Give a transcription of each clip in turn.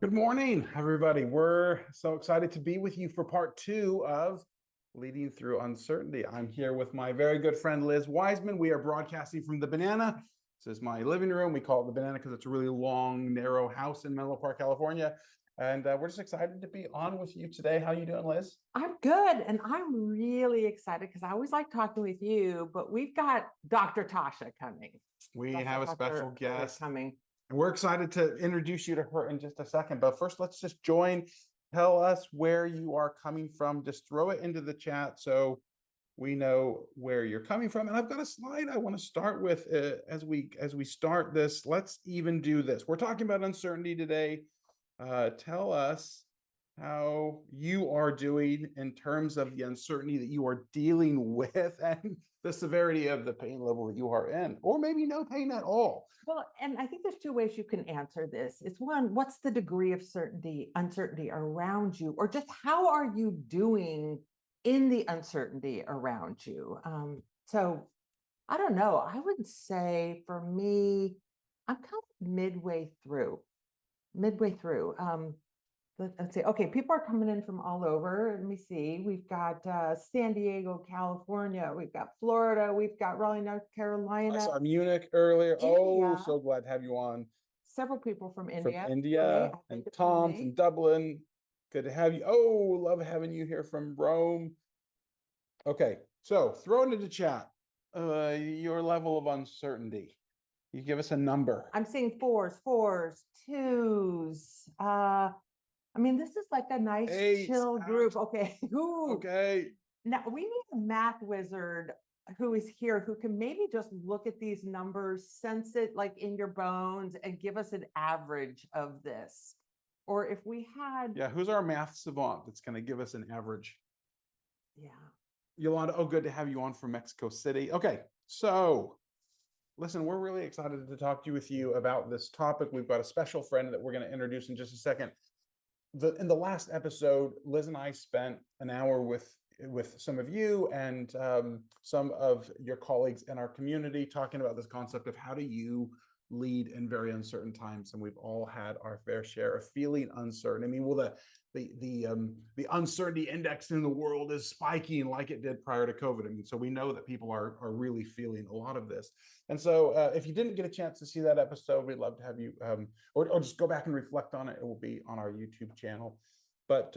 Good morning, everybody. We're so excited to be with you for part two of Leading Through Uncertainty. I'm here with my very good friend, Liz Wiseman. We are broadcasting from the Banana. This is my living room. We call it the Banana because it's a really long, narrow house in Menlo Park, California. And we're just excited to be on with you today. How you doing, Liz? I'm good. And I'm really excited because I always like talking with you, but we've got Dr. Tasha coming. We have a special guest coming. And we're excited to introduce you to her in just a second. But first, let's just tell us where you are coming from. Just throw it into the chat so we know where you're coming from. And I've got a slide I want to start with as we start this. Let's even do this. We're talking about uncertainty today. Tell us how you are doing in terms of the uncertainty that you are dealing with and the severity of the pain level that you are in, or maybe no pain at all. Well, and I think there's two ways you can answer this. It's one, what's the degree of uncertainty around you, or just how are you doing in the uncertainty around you? So I don't know. I would say for me, I'm kind of midway through. Let's see. Okay, people are coming in from all over. Let me see. We've got San Diego, California. We've got Florida. We've got Raleigh, North Carolina. I saw Munich earlier. India. Oh, so glad to have you on. Several people from India. From India, and Tom from Dublin. Good to have you. Oh, love having you here from Rome. Okay, so throw it into chat. Your level of uncertainty. You give us a number. I'm seeing fours, twos. I mean, this is like a nice chill group. Okay. Ooh. Okay. Now we need a math wizard who is here who can maybe just look at these numbers, sense it like in your bones, and give us an average of this. Or if we had. Yeah, who's our math savant that's going to give us an average? Yeah. Yolanda, oh, good to have you on from Mexico City. Okay, so listen, we're really excited to talk to you about this topic. We've got a special friend that we're going to introduce in just a second. In the last episode, Liz and I spent an hour with some of you and some of your colleagues in our community talking about this concept of how do you lead in very uncertain times. And we've all had our fair share of feeling uncertain. I mean, well, the uncertainty index in the world is spiking like it did prior to COVID. I mean, so we know that people are really feeling a lot of this. And so if you didn't get a chance to see that episode, we'd love to have you, or just go back and reflect on it. It will be on our YouTube channel. But,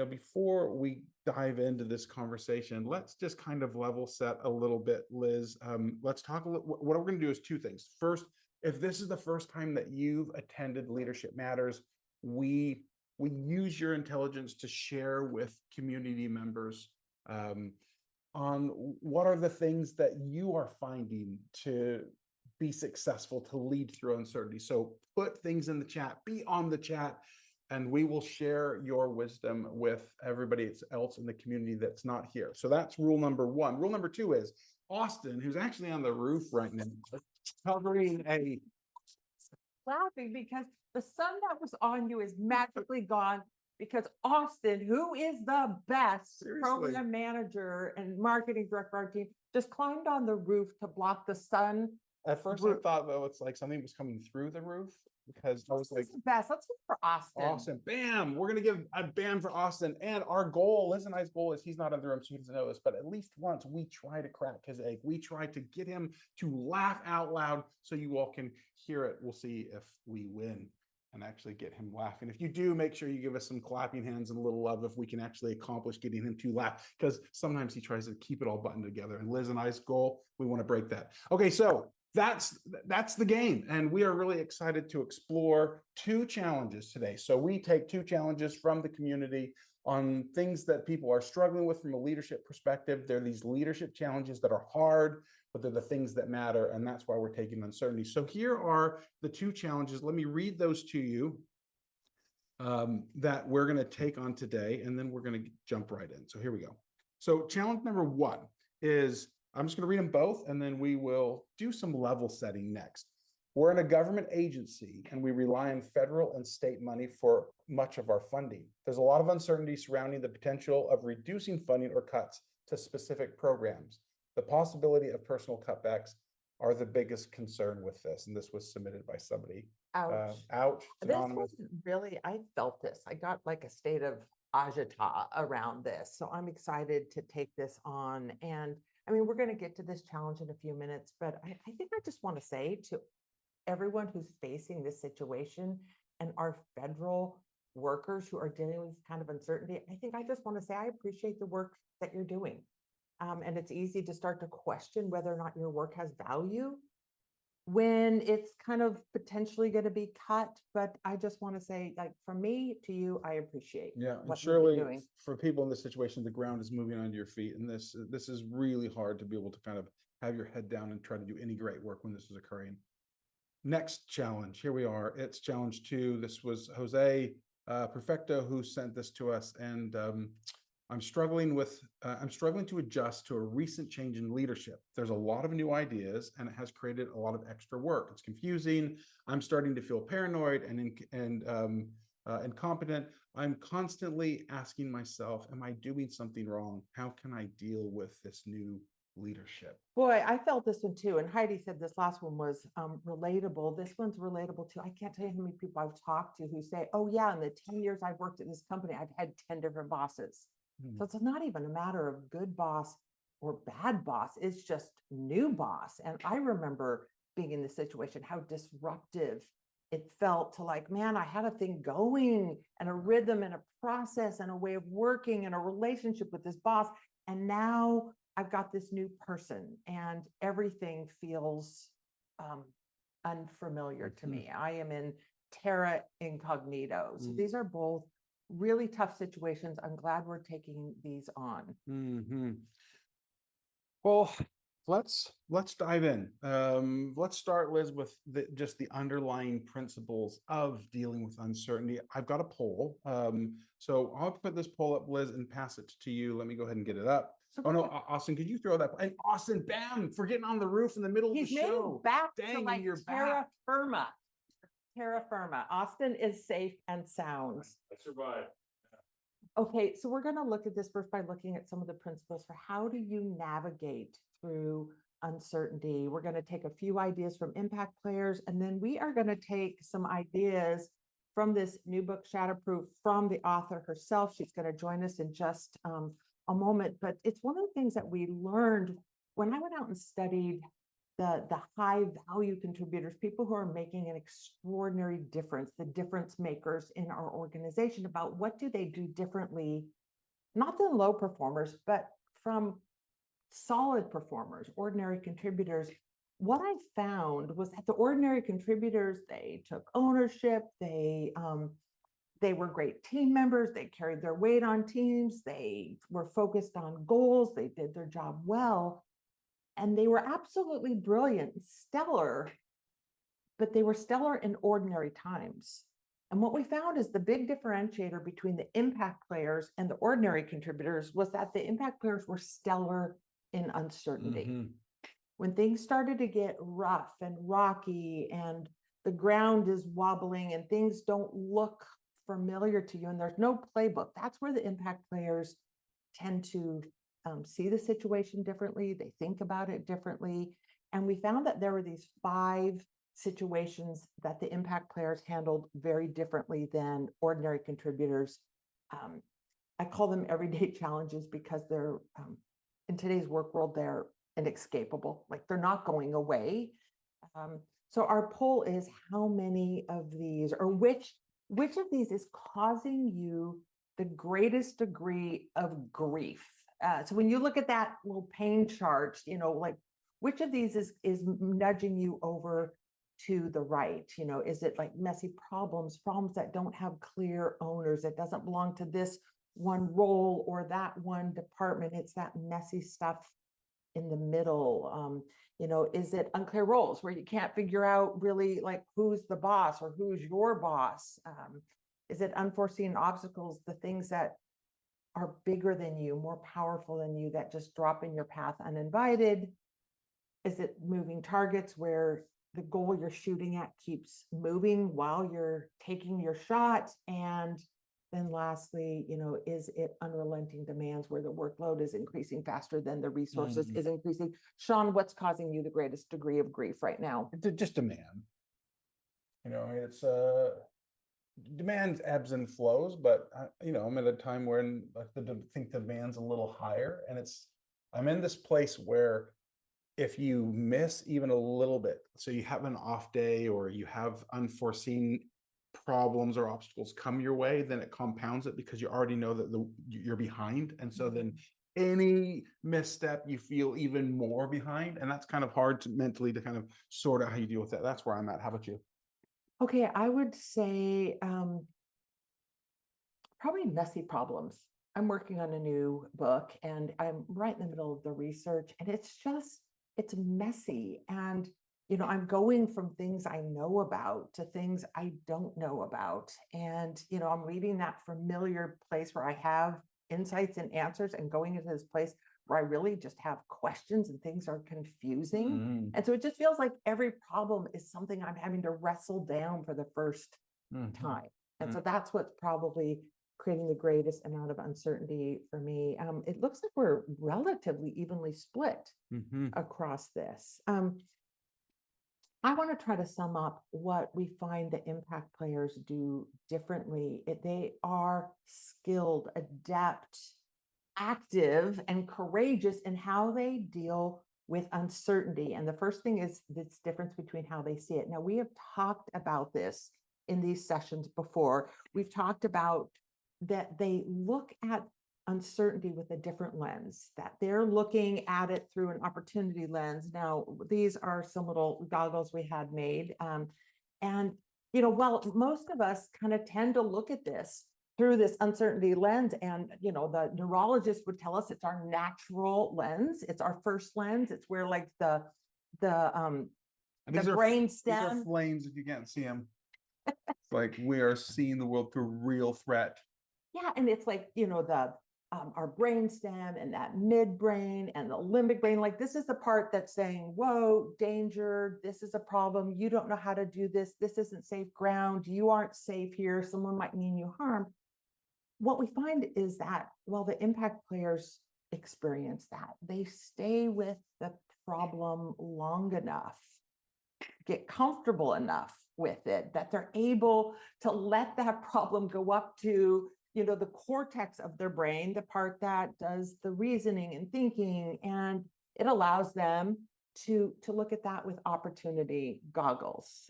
before we dive into this conversation, let's just kind of level set a little bit, Liz. Let's talk a little, what we're going to do is two things. First, if this is the first time that you've attended Leadership Matters, we use your intelligence to share with community members on what are the things that you are finding to be successful, to lead through uncertainty. So put things in the chat, be on the chat, and we will share your wisdom with everybody else in the community that's not here. So that's rule number one. Rule number two is Austin, who's actually on the roof right now, covering a... Laughing because the sun that was on you is magically gone because Austin, who is the best program manager and marketing director of our team, just climbed on the roof to block the sun. At first, I thought, though, it's like something was coming through the roof because I was like, the best. Let's look for Austin. Austin, bam! We're going to give a bam for Austin. And our goal, Liz and I's goal is he's not in the room, so he doesn't know this, but at least once we try to crack his egg. We try to get him to laugh out loud so you all can hear it. We'll see if we win and actually get him laughing. If you do, make sure you give us some clapping hands and a little love if we can actually accomplish getting him to laugh, because sometimes he tries to keep it all buttoned together. And Liz and I's goal, we want to break that. Okay, so that's the game. And we are really excited to explore two challenges today. So we take two challenges from the community on things that people are struggling with from a leadership perspective. They're these leadership challenges that are hard, but they're the things that matter. And that's why we're taking uncertainty. So here are the two challenges. Let me read those to you that we're going to take on today, and then we're going to jump right in. So here we go. So challenge number one is, I'm just going to read them both, and then we will do some level setting next. We're in a government agency, and we rely on federal and state money for much of our funding. There's a lot of uncertainty surrounding the potential of reducing funding or cuts to specific programs. The possibility of personal cutbacks are the biggest concern with this. And this was submitted by somebody Ouch. Ouch. This Synonymous. was really, I felt this. I got like a state of agita around this. So I'm excited to take this on. And I mean, we're going to get to this challenge in a few minutes, but I think I just want to say to everyone who's facing this situation and our federal workers who are dealing with this kind of uncertainty, I think I just want to say I appreciate the work that you're doing. And it's easy to start to question whether or not your work has value when it's kind of potentially going to be cut. But I just want to say, like, from me to you, I appreciate Yeah, and what you've been surely doing. for people in this situation, the ground is moving under your feet, and this is really hard to be able to kind of have your head down and try to do any great work when this is occurring. Next challenge, here we are. It's challenge 2. This was Jose Perfecto who sent this to us, and I'm struggling to adjust to a recent change in leadership. There's a lot of new ideas, and it has created a lot of extra work. It's confusing. I'm starting to feel paranoid and incompetent. I'm constantly asking myself, am I doing something wrong? How can I deal with this new leadership? Boy, I felt this one too. And Heidi said this last one was relatable. This one's relatable too. I can't tell you how many people I've talked to who say, oh yeah, in the 10 years I've worked at this company, I've had 10 different bosses. So it's not even a matter of good boss or bad boss. It's just new boss. And I remember being in this situation, how disruptive it felt to, like, man, I had a thing going and a rhythm and a process and a way of working and a relationship with this boss. And now I've got this new person and everything feels unfamiliar to me. I am in terra incognito. So these are both really tough situations. I'm glad we're taking these on. Well, let's dive in. Let's start, Liz, with just the underlying principles of dealing with uncertainty. I've got a poll. So I'll put this poll up, Liz, and pass it to you. Let me go ahead and get it up. Oh no, Austin, could you throw that? And Austin, bam, for getting on the roof in the middle of the show. Back Dang, to like you're terra back. firma. Terra firma. Austin is safe and sound. I survived. Okay, so we're going to look at this first by looking at some of the principles for how do you navigate through uncertainty. We're going to take a few ideas from impact players, and then we are going to take some ideas from this new book, Shatterproof, from the author herself. She's going to join us in just a moment, but it's one of the things that we learned when I went out and studied the high value contributors, people who are making an extraordinary difference, the difference makers in our organization, about what do they do differently, not the low performers, but from solid performers, ordinary contributors. What I found was that the ordinary contributors, they took ownership, they were great team members, they carried their weight on teams, they were focused on goals, they did their job well. And they were absolutely brilliant, stellar, but they were stellar in ordinary times. And what we found is the big differentiator between the impact players and the ordinary contributors was that the impact players were stellar in uncertainty. When things started to get rough and rocky and the ground is wobbling and things don't look familiar to you and there's no playbook, that's where the impact players tend to see the situation differently. They think about it differently. And we found that there were these 5 situations that the impact players handled very differently than ordinary contributors. I call them everyday challenges because they're, in today's work world, they're inescapable. Like, they're not going away. So our poll is, how many of these, or which of these is causing you the greatest degree of grief? So when you look at that little pain chart, you know, like, which of these is nudging you over to the right? You know, is it like messy problems that don't have clear owners, that doesn't belong to this one role or that one department? It's that messy stuff in the middle. You know, is it unclear roles where you can't figure out really like who's the boss or who's your boss? Is it unforeseen obstacles, the things that are bigger than you, more powerful than you, that just drop in your path uninvited? Is it moving targets where the goal you're shooting at keeps moving while you're taking your shot? And then lastly, you know, is it unrelenting demands where the workload is increasing faster than the resources is increasing? Sean, what's causing you the greatest degree of grief right now? Just demand. I mean, it's demand ebbs and flows, but I'm at a time when I think the demand's a little higher, and I'm in this place where if you miss even a little bit, so you have an off day or you have unforeseen problems or obstacles come your way, then it compounds it because you already know that you're behind. And so then any misstep, you feel even more behind. And that's kind of hard to mentally to kind of sort out how you deal with that. That's where I'm at. How about you? Okay, I would say probably messy problems. I'm working on a new book and I'm right in the middle of the research, and it's messy. And, I'm going from things I know about to things I don't know about. And, I'm leaving that familiar place where I have insights and answers and going into this place where I really just have questions and things are confusing. Mm, And so it just feels like every problem is something I'm having to wrestle down for the first time. And so that's what's probably creating the greatest amount of uncertainty for me. It looks like we're relatively evenly split mm-hmm. across this. I want to try to sum up what we find the impact players do differently. They are skilled, adept, active, and courageous in how they deal with uncertainty. And the first thing is this difference between how they see it. Now, we have talked about this in these sessions before. We've talked about that they look at uncertainty with a different lens, that they're looking at it through an opportunity lens. Now, these are some little goggles we had made. And, while most of us kind of tend to look at this through this uncertainty lens, and, the neurologist would tell us it's our natural lens, it's our first lens, it's where like the brain These are stem. flames if you can't see them. It's like we are seeing the world through real threat. Yeah, and it's like, the our brain stem and that midbrain and the limbic brain, like this is the part that's saying, whoa, danger, this is a problem, you don't know how to do this, this isn't safe ground, you aren't safe here, someone might mean you harm. What we find is that while the impact players experience that, they stay with the problem long enough, get comfortable enough with it, that they're able to let that problem go up to the cortex of their brain, the part that does the reasoning and thinking, and it allows them to look at that with opportunity goggles.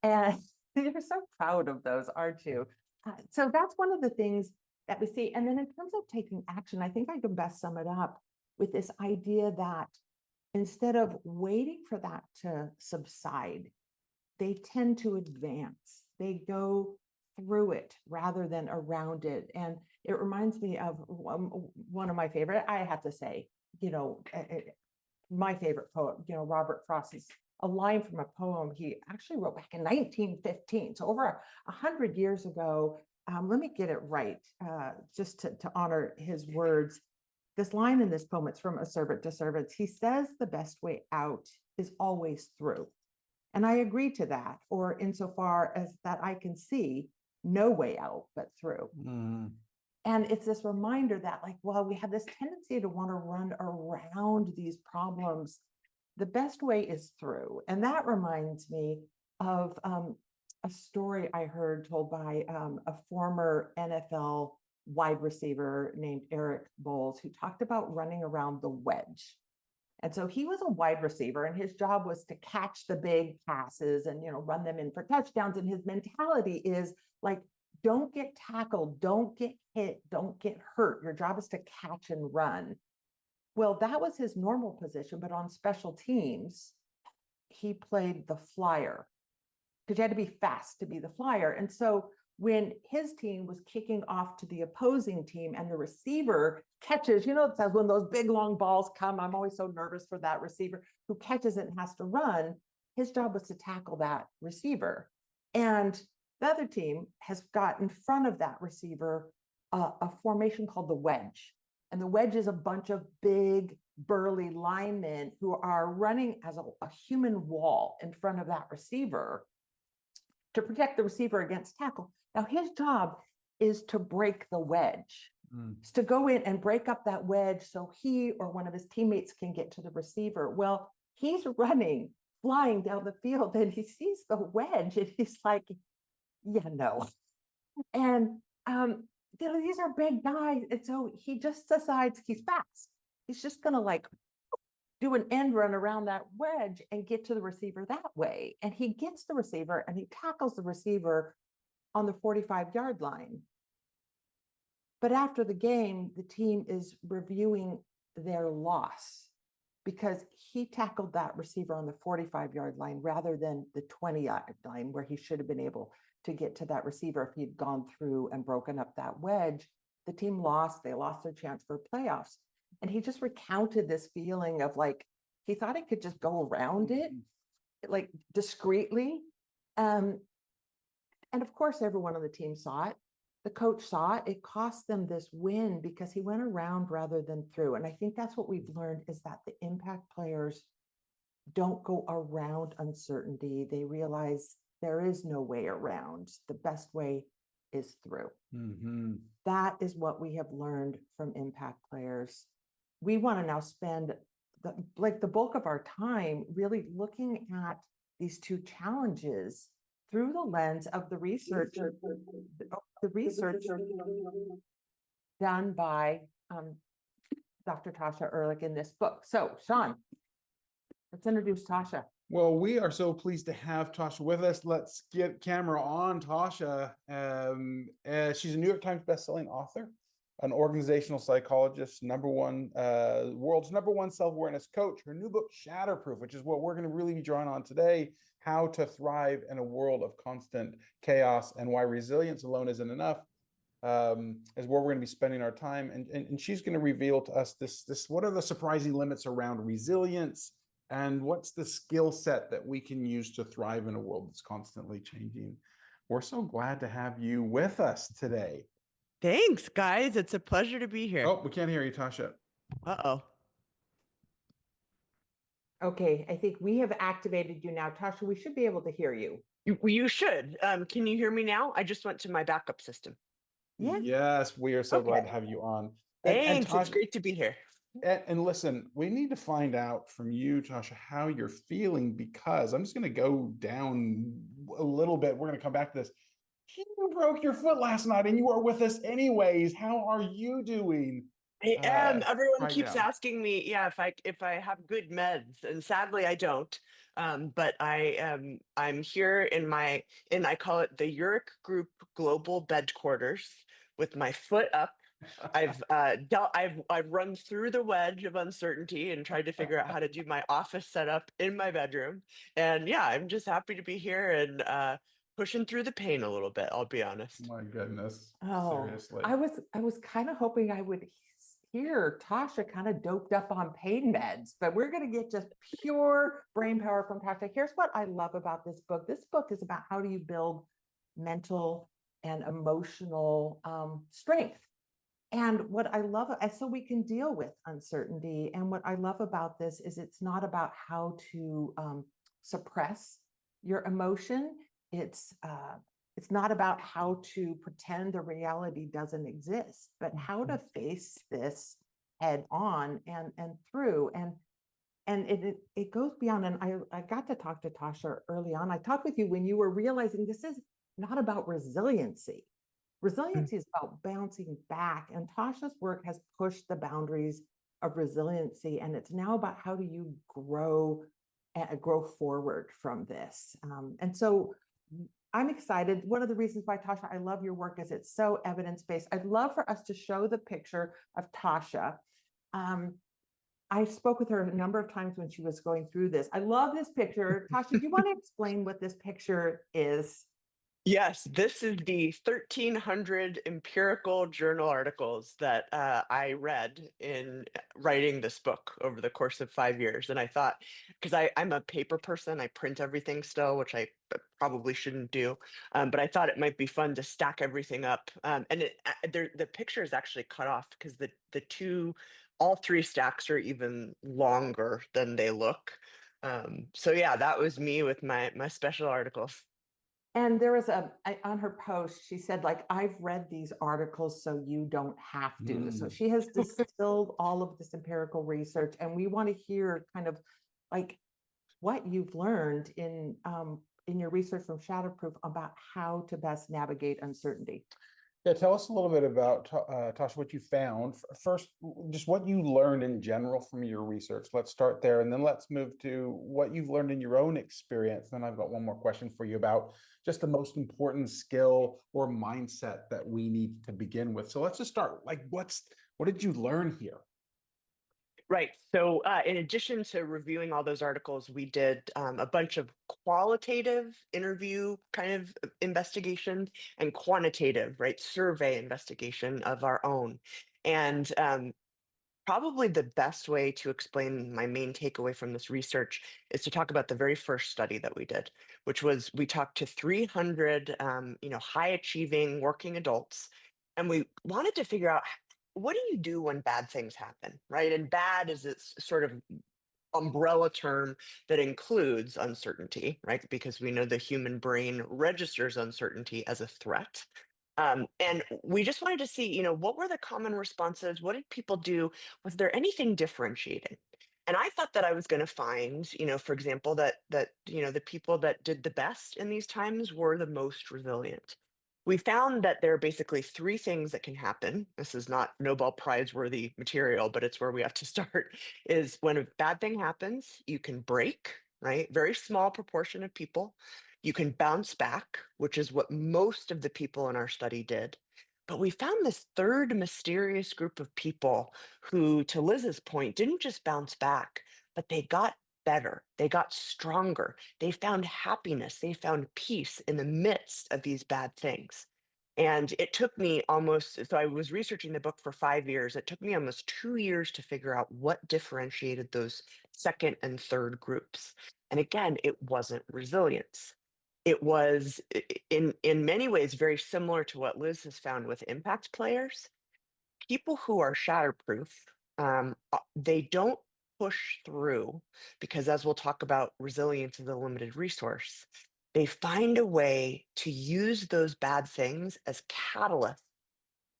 And you're so proud of those, aren't you? So that's one of the things that we see. And then in terms of taking action, I think I can best sum it up with this idea that instead of waiting for that to subside, they tend to advance. They go through it rather than around it. And it reminds me of one of my favorite, I have to say, my favorite poet, Robert Frost's a line from a poem he actually wrote back in 1915. So over 100 years ago. Let me get it right, just to honor his words. This line in this poem, it's from A Servant to Servants. He says the best way out is always through. And I agree to that, or insofar as that I can see no way out but through. And it's this reminder that, like, while we have this tendency to want to run around these problems, the best way is through. And that reminds me of a story I heard told by a former NFL wide receiver named Eric Bowles, who talked about running around the wedge. And so he was a wide receiver, and his job was to catch the big passes and, run them in for touchdowns. And his mentality is like, don't get tackled, don't get hit, don't get hurt. Your job is to catch and run. Well, that was his normal position, but on special teams, he played the flyer because you had to be fast to be the flyer. And so when his team was kicking off to the opposing team and the receiver catches, it says when those big long balls come, I'm always so nervous for that receiver who catches it and has to run. His job was to tackle that receiver. And the other team has got in front of that receiver a formation called the wedge. And the wedge is a bunch of big, burly linemen who are running as a human wall in front of that receiver to protect the receiver against tackle. Now, his job is to break the wedge. It's to go in and break up that wedge so he or one of his teammates can get to the receiver. Well, he's running flying down the field, and he sees the wedge, and he's like, yeah, no. And these are big guys. And so he just decides he's fast. He's just gonna like do an end run around that wedge and get to the receiver that way. And he gets the receiver and he tackles the receiver on the 45-yard line. But after the game, the team is reviewing their loss because he tackled that receiver on the 45-yard line rather than the 20-yard line where he should have been able to get to that receiver if he'd gone through and broken up that wedge. The team lost. They lost their chance for playoffs. And he just recounted this feeling of like, he thought he could just go around it, like discreetly. And of course, everyone on the team saw it. The coach saw it. It cost them this win because he went around rather than through. And I think that's what we've learned is that the impact players don't go around uncertainty. They realize there is no way around. The best way is through. That is what we have learned from impact players. We want to now spend the bulk of our time really looking at these two challenges through the lens of the research done by Dr. Tasha Eurich in this book. So, Sean, let's introduce Tasha. Well, we are so pleased to have Tasha with us. Let's get camera on Tasha. She's a New York Times bestselling author, an organizational psychologist, world's number one self-awareness coach. Her new book, Shatterproof, which is what we're going to really be drawing on today, how to thrive in a world of constant chaos and why resilience alone isn't enough, is where we're going to be spending our time. And she's going to reveal to us what are the surprising limits around resilience, and what's the skill set that we can use to thrive in a world that's constantly changing. We're so glad to have you with us today. Thanks, guys. It's a pleasure to be here. Oh, we can't hear you, Tasha. Uh-oh. Okay, I think we have activated you now. Tasha, we should be able to hear you. You should. Can you hear me now? I just went to my backup system. Yeah. Yes, we are so glad to have you on. Thanks. Tasha, it's great to be here. And listen, we need to find out from you, Tasha, how you're feeling, because I'm just going to go down a little bit. We're going to come back to this. You broke your foot last night and you are with us anyways. How are you doing? I am. Everyone right keeps now. asking me, if I have good meds, and sadly I don't. But I'm here in I call it the Eurich Group Global Bed Quarters with my foot up. I've run through the wedge of uncertainty and tried to figure out how to do my office setup in my bedroom. And yeah, I'm just happy to be here and pushing through the pain a little bit, I'll be honest. My goodness. Oh, seriously. I was kind of hoping I would hear Tasha kind of doped up on pain meds, but we're going to get just pure brain power from Tasha. Here's what I love about this book. This book is about how do you build mental and emotional strength. And what I love, and so we can deal with uncertainty. And what I love about this is it's not about how to suppress your emotion. It's not about how to pretend the reality doesn't exist, but how to face this head on and through. And it goes beyond. And I got to talk to Tasha early on. I talked with you when you were realizing this is not about resiliency. Resiliency is about bouncing back, and Tasha's work has pushed the boundaries of resiliency, and it's now about how do you grow forward from this. And so I'm excited. One of the reasons why, Tasha, I love your work is it's so evidence-based. I'd love for us to show the picture of Tasha. I spoke with her a number of times when she was going through this. I love this picture. Tasha, do you want to explain what this picture is? Yes, this is the 1,300 empirical journal articles that I read in writing this book over the course of 5 years. And I thought, because I'm a paper person, I print everything still, which I probably shouldn't do. But I thought it might be fun to stack everything up. And the picture is actually cut off because all three stacks are even longer than they look. So yeah, that was me with my special articles. And there was on her post, she said, like, I've read these articles so you don't have to. So she has distilled all of this empirical research, and we want to hear kind of like what you've learned in your research from Shatterproof about how to best navigate uncertainty. Yeah, tell us a little bit about, Tasha, what you found. First, just what you learned in general from your research. Let's start there, and then let's move to what you've learned in your own experience. Then I've got one more question for you about just the most important skill or mindset that we need to begin with. So let's just start. Like, what did you learn here? Right. So, in addition to reviewing all those articles, we did a bunch of qualitative interview kind of investigation and quantitative, right, survey investigation of our own. And probably the best way to explain my main takeaway from this research is to talk about the very first study that we did, which was we talked to 300, high achieving working adults, and we wanted to figure out what do you do when bad things happen, right? And bad is its sort of umbrella term that includes uncertainty, right? Because we know the human brain registers uncertainty as a threat. And we just wanted to see, what were the common responses? What did people do? Was there anything differentiating? And I thought that I was going to find, for example, that the people that did the best in these times were the most resilient. We found that there are basically three things that can happen. This is not Nobel Prize worthy material, but it's where we have to start. Is when a bad thing happens, you can break, right? Very small proportion of people. You can bounce back, which is what most of the people in our study did. But we found this third mysterious group of people who, to Liz's point, didn't just bounce back, but they got better. They got stronger. They found happiness. They found peace in the midst of these bad things. And it took me so I was researching the book for 5 years. It took me almost 2 years to figure out what differentiated those second and third groups. And again, it wasn't resilience. It was in many ways very similar to what Liz has found with impact players. People who are shatterproof, they don't push through because, as we'll talk about, resilience is a limited resource. They find a way to use those bad things as catalysts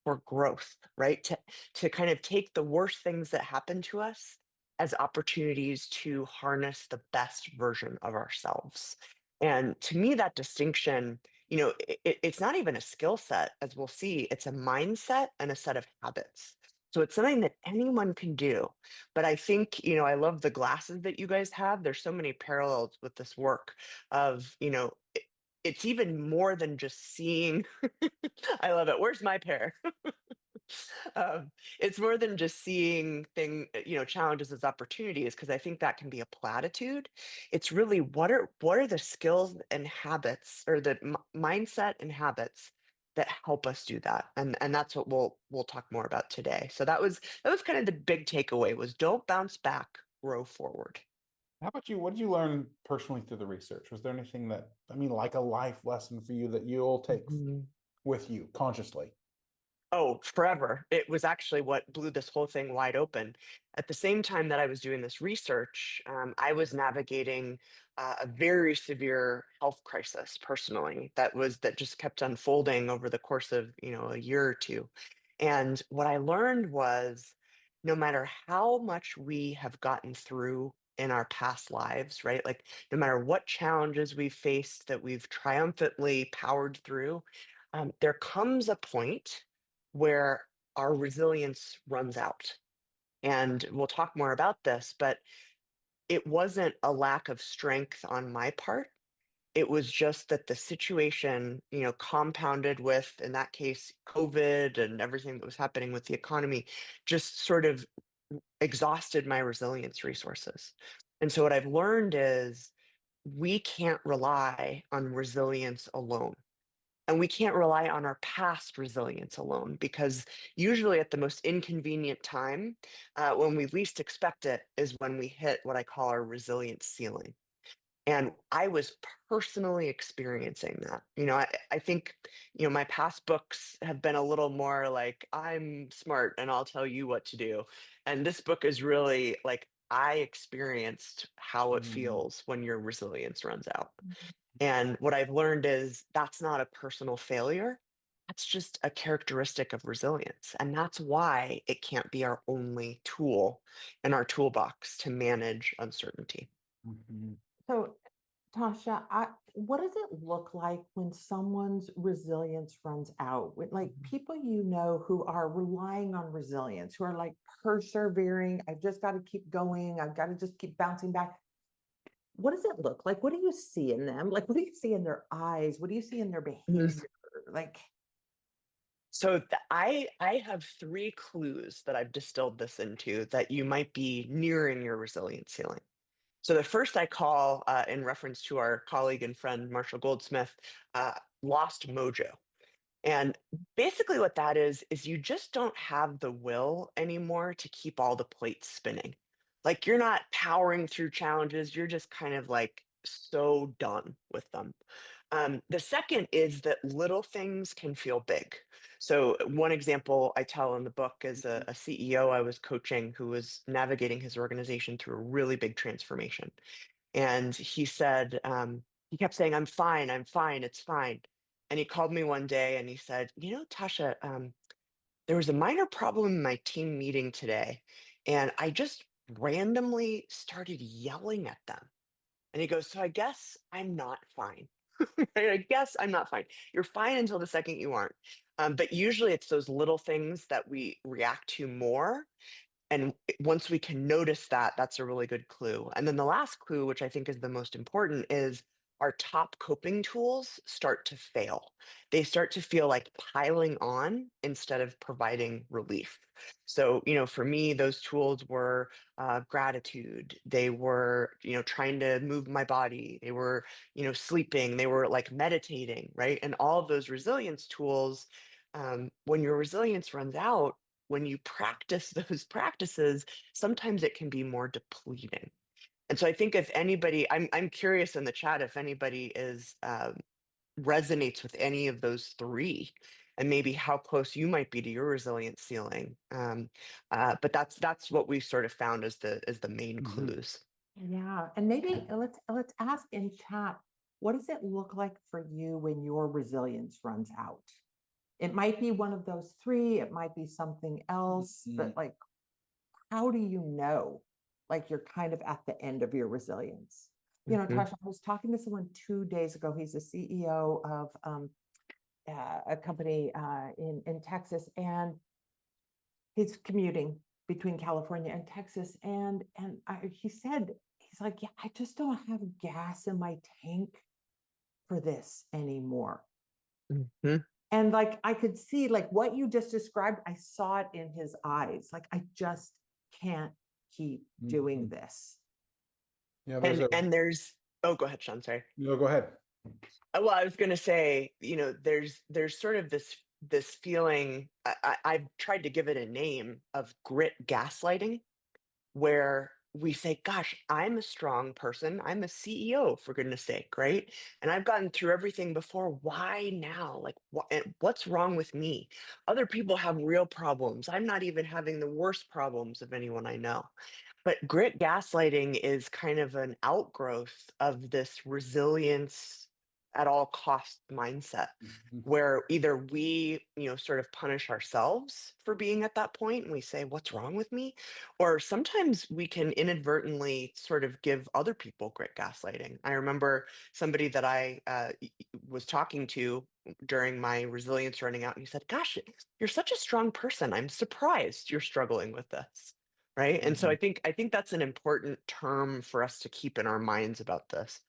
for growth, right? To kind of take the worst things that happen to us as opportunities to harness the best version of ourselves. And to me, that distinction, it's not even a skill set, as we'll see, it's a mindset and a set of habits. So it's something that anyone can do. But I think, I love the glasses that you guys have. There's so many parallels with this work of, it's even more than just seeing. I love it. Where's my pair? It's more than just seeing challenges as opportunities, because I think that can be a platitude. It's really what are the skills and habits, or the mindset and habits that help us do that, and that's what we'll talk more about today. So that was kind of the big takeaway: was don't bounce back, grow forward. How about you? What did you learn personally through the research? Was there anything that, I mean, like a life lesson for you that you'll take with you consciously? Oh, forever. It was actually what blew this whole thing wide open. At the same time that I was doing this research, I was navigating a very severe health crisis personally that just kept unfolding over the course of, a year or two. And what I learned was no matter how much we have gotten through in our past lives, right? Like no matter what challenges we've faced that we've triumphantly powered through, there comes a point where our resilience runs out. And we'll talk more about this, but it wasn't a lack of strength on my part. It was just that the situation, compounded with, in that case, COVID and everything that was happening with the economy, just sort of exhausted my resilience resources. And so what I've learned is we can't rely on resilience alone. And we can't rely on our past resilience alone, because usually at the most inconvenient time, when we least expect it, is when we hit what I call our resilience ceiling. And I was personally experiencing that. I think, my past books have been a little more like, I'm smart and I'll tell you what to do. And this book is really like, I experienced how it Mm. feels when your resilience runs out. And what I've learned is that's not a personal failure. That's just a characteristic of resilience. And that's why it can't be our only tool in our toolbox to manage uncertainty. Mhm. Tasha, what does it look like when someone's resilience runs out? With like people you know who are relying on resilience, who are like persevering, I've just got to keep going, I've got to just keep bouncing back. What does it look like? What do you see in them? Like, what do you see in their eyes? What do you see in their behavior? Like, So I have three clues that I've distilled this into that you might be nearing your resilience ceiling. So the first I call, in reference to our colleague and friend Marshall Goldsmith, uh, lost mojo. And basically what that is you just don't have the will anymore to keep all the plates spinning. Like you're not powering through challenges, you're just kind of like so done with them. The second is that little things can feel big. So one example I tell in the book is a CEO I was coaching who was navigating his organization through a really big transformation. And he said, he kept saying, I'm fine, it's fine. And he called me one day and he said, Tasha, there was a minor problem in my team meeting today. And I just randomly started yelling at them. And he goes, so I guess I'm not fine. Right? I guess I'm not fine. You're fine until the second you aren't. But usually it's those little things that we react to more, and once we can notice that, that's a really good clue. And then the last clue, which I think is the most important, is our top coping tools start to fail. They start to feel like piling on instead of providing relief. So, for me, those tools were gratitude. They were, trying to move my body. They were, sleeping. They were like meditating, right? And all of those resilience tools, when your resilience runs out, when you practice those practices, sometimes it can be more depleting. And so I think if anybody, I'm curious in the chat if anybody is resonates with any of those three, and maybe how close you might be to your resilience ceiling. But that's what we sort of found as the main clues. yeah. And maybe let's ask in chat, what does it look like for you when your resilience runs out? It might be one of those three, it might be something else, but like, how do you know? Like you're kind of at the end of your resilience. Tasha, I was talking to someone 2 days ago. He's the CEO of a company in Texas, and he's commuting between California and Texas. He said, he's like, yeah, I just don't have gas in my tank for this anymore. Mhm. And like I could see like what you just described, I saw it in his eyes. Like I just can't keep doing this. Yeah, And there's, oh, go ahead, Sean. Sorry. no, go ahead. Well, I was going to say, there's sort of this feeling. I've tried to give it a name of grit gaslighting, where we say, gosh, I'm a strong person. I'm a CEO, for goodness sake, right? And I've gotten through everything before. Why now? Like, what's wrong with me? Other people have real problems. I'm not even having the worst problems of anyone I know. But grit gaslighting is kind of an outgrowth of this resilience at all cost mindset, where either we, sort of punish ourselves for being at that point and we say, what's wrong with me? Or sometimes we can inadvertently sort of give other people grit gaslighting. I remember somebody that I was talking to during my resilience running out, and he said, gosh, you're such a strong person. I'm surprised you're struggling with this. Right. And so I think that's an important term for us to keep in our minds about this.